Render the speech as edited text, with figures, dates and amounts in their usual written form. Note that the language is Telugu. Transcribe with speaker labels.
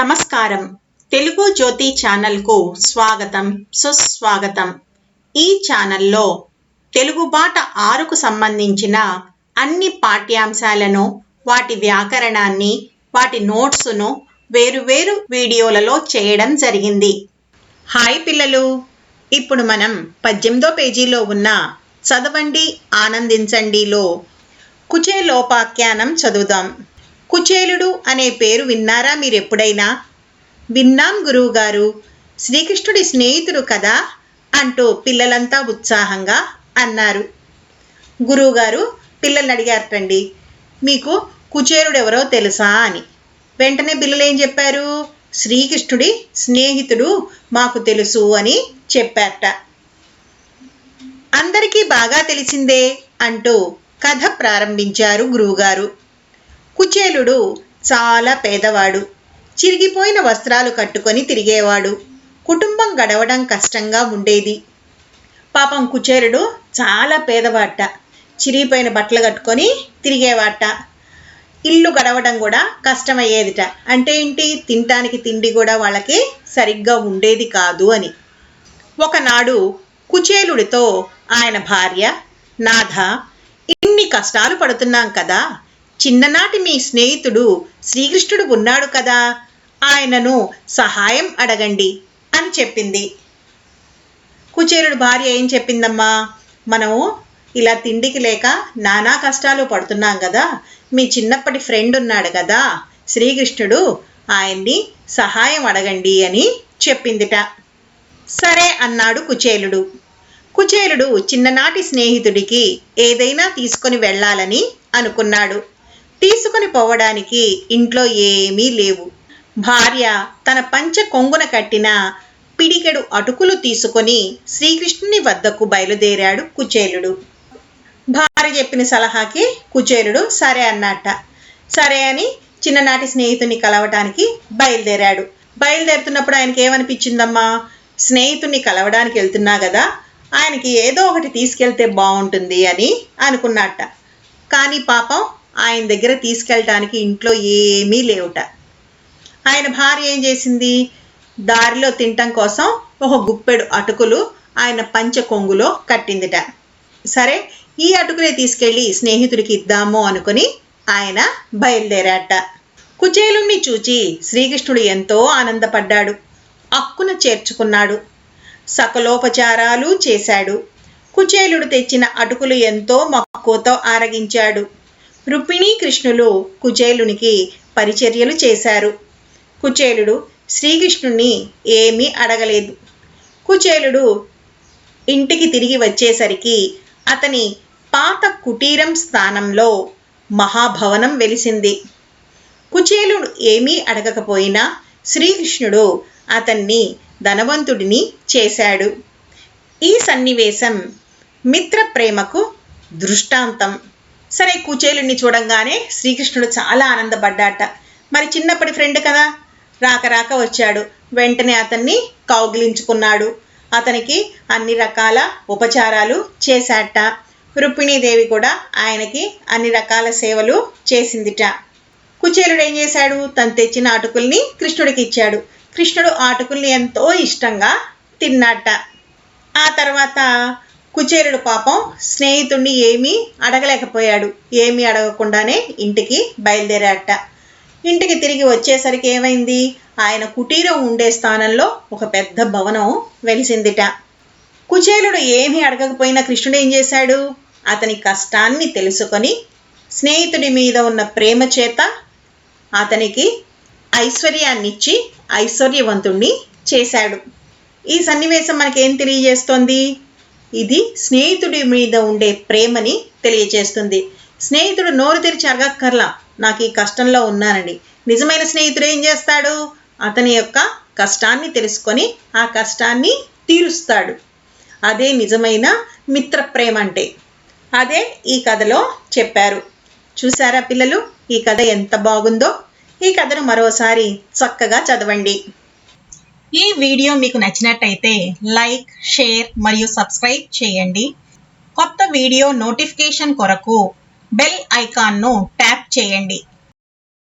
Speaker 1: నమస్కారం. తెలుగు జ్యోతి ఛానల్కు స్వాగతం, సుస్వాగతం. ఈ ఛానల్లో తెలుగు బాట 6కు సంబంధించిన అన్ని పాఠ్యాంశాలను, వాటి వ్యాకరణాన్ని, వాటి నోట్స్ను వేరు వీడియోలలో చేయడం జరిగింది. హాయ్ పిల్లలు, ఇప్పుడు మనం 18వ పేజీలో ఉన్న చదవండి ఆనందించండిలో కుచేలోపాఖ్యానం చదువుదాం. కుచేలుడు అనే పేరు విన్నారా మీరు ఎప్పుడైనా? విన్నాం గురువుగారు, శ్రీకృష్ణుడి స్నేహితుడు కదా అంటూ పిల్లలంతా ఉత్సాహంగా అన్నారు. గురువుగారు పిల్లల్ని అడిగారటండి, మీకు కుచేలుడు ఎవరో తెలుసా అని. వెంటనే పిల్లలు ఏం చెప్పారు? శ్రీకృష్ణుడి స్నేహితుడు మాకు తెలుసు అని చెప్పారట. అందరికీ బాగా తెలిసిందే అంటూ కథ ప్రారంభించారు గురువుగారు. కుచేలుడు చాలా పేదవాడు. చిరిగిపోయిన వస్త్రాలు కట్టుకొని తిరిగేవాడు. కుటుంబం గడవడం కష్టంగా ఉండేది. పాపం కుచేలుడు చాలా పేదవాట. చిరిగిపోయిన బట్టలు కట్టుకొని తిరిగేవాట. ఇల్లు గడవడం కూడా కష్టమయ్యేదిట. అంటే ఏంటి? తినటానికి తిండి కూడా వాళ్ళకి సరిగ్గా ఉండేది కాదు అని. ఒకనాడు కుచేలుడితో ఆయన భార్య, నాథ, ఇన్ని కష్టాలు పడుతున్నాం కదా, చిన్ననాటి మీ స్నేహితుడు శ్రీకృష్ణుడు ఉన్నాడు కదా, ఆయనను సహాయం అడగండి అని చెప్పింది. కుచేలుడు భార్య ఏం చెప్పిందమ్మా? మనము ఇలా తిండికి లేక నానా కష్టాలు పడుతున్నాం కదా, మీ చిన్నప్పటి ఫ్రెండ్ ఉన్నాడు కదా శ్రీకృష్ణుడు, ఆయన్ని సహాయం అడగండి అని చెప్పిందిట. సరే అన్నాడు కుచేలుడు. కుచేలుడు చిన్ననాటి స్నేహితుడికి ఏదైనా తీసుకొని వెళ్ళాలని అనుకున్నాడు. తీసుకొని పోవడానికి ఇంట్లో ఏమీ లేవు. భార్య తన పంచ కొంగున కట్టిన పిడికెడు అటుకులు తీసుకొని శ్రీకృష్ణుని వద్దకు బయలుదేరాడు కుచేలుడు. భార్య చెప్పిన సలహాకి కుచేలుడు సరే అన్నట్ట. సరే అని చిన్ననాటి స్నేహితుని కలవటానికి బయలుదేరాడు. బయలుదేరుతున్నప్పుడు ఆయనకి ఏమనిపించిందమ్మా? స్నేహితుడిని కలవడానికి వెళ్తున్నా కదా, ఆయనకి ఏదో ఒకటి తీసుకెళ్తే బాగుంటుంది అని అనుకున్నట్ట. కానీ పాపం ఆయన దగ్గర తీసుకెళ్ళటానికి ఇంట్లో ఏమీ లేవుట. ఆయన భార్య ఏం చేసింది? దారిలో తినటం కోసం ఒక గుప్పెడు అటుకులు ఆయన పంచ కొంగులో కట్టిందిట. సరే, ఈ అటుకులే తీసుకెళ్ళి స్నేహితుడికి ఇద్దాము అనుకుని ఆయన బయలుదేరాట. కుచేలుణ్ణి చూచి శ్రీకృష్ణుడు ఎంతో ఆనందపడ్డాడు. అక్కున చేర్చుకున్నాడు. సకలోపచారాలు చేశాడు. కుచేలుడు తెచ్చిన అటుకులు ఎంతో మక్కువతో ఆరగించాడు. రుక్మిణీ కృష్ణులు కుచేలునికి పరిచర్యలు చేశారు. కుచేలుడు శ్రీకృష్ణుణ్ణి ఏమీ అడగలేదు. కుచేలుడు ఇంటికి తిరిగి వచ్చేసరికి అతని పాత కుటీరం స్థానంలో మహాభవనం వెలిసింది. కుచేలుడు ఏమీ అడగకపోయినా శ్రీకృష్ణుడు అతన్ని ధనవంతుడిని చేశాడు. ఈ సన్నివేశం మిత్ర ప్రేమకు దృష్టాంతం. సరే, కుచేలుడిని చూడంగానే శ్రీకృష్ణుడు చాలా ఆనందపడ్డాట. మరి చిన్నప్పటి ఫ్రెండ్ కదా, రాక వచ్చాడు. వెంటనే అతన్ని కౌగిలించుకున్నాడు. అతనికి అన్ని రకాల ఉపచారాలు చేశాట. రుక్మిణీదేవి కూడా ఆయనకి అన్ని రకాల సేవలు చేసిందిట. కుచేలుడు ఏం చేశాడు? తను తెచ్చిన అటుకుల్ని కృష్ణుడికి ఇచ్చాడు. కృష్ణుడు ఆ అటుకుల్ని ఎంతో ఇష్టంగా తిన్నాట. ఆ తర్వాత కుచేలుడు పాపం స్నేహితుడిని ఏమీ అడగలేకపోయాడు. ఏమీ అడగకుండానే ఇంటికి బయలుదేరాట. ఇంటికి తిరిగి వచ్చేసరికి ఏమైంది? ఆయన కుటీరం ఉండే స్థానంలో ఒక పెద్ద భవనం వెలిసిందిట. కుచేలుడు ఏమీ అడగకపోయినా కృష్ణుడు ఏం చేశాడు? అతని కష్టాన్ని తెలుసుకొని స్నేహితుడి మీద ఉన్న ప్రేమ చేత అతనికి ఐశ్వర్యాన్నిచ్చి ఐశ్వర్యవంతుణ్ణి చేశాడు. ఈ సన్నివేశం మనకేం తెలియజేస్తోంది? ఇది స్నేహితుడి మీద ఉండే ప్రేమని తెలియజేస్తుంది. స్నేహితుడు నోరు తెరిచి అడగక్కర్లా, నాకు ఈ కష్టంలో ఉన్నానని. నిజమైన స్నేహితుడు ఏం చేస్తాడు? అతని యొక్క కష్టాన్ని తెలుసుకొని ఆ కష్టాన్ని తీరుస్తాడు. అదే నిజమైన మిత్ర ప్రేమ అంటే. అదే ఈ కథలో చెప్పారు. చూసారా పిల్లలు, ఈ కథ ఎంత బాగుందో? ఈ కథను మరోసారి చక్కగా చదవండి. ఈ వీడియో మీకు నచ్చినట్టయితే లైక్, షేర్ మరియు సబ్స్క్రైబ్ చేయండి. కొత్త వీడియో నోటిఫికేషన్ కొరకు బెల్ ఐకాన్ను ట్యాప్ చేయండి.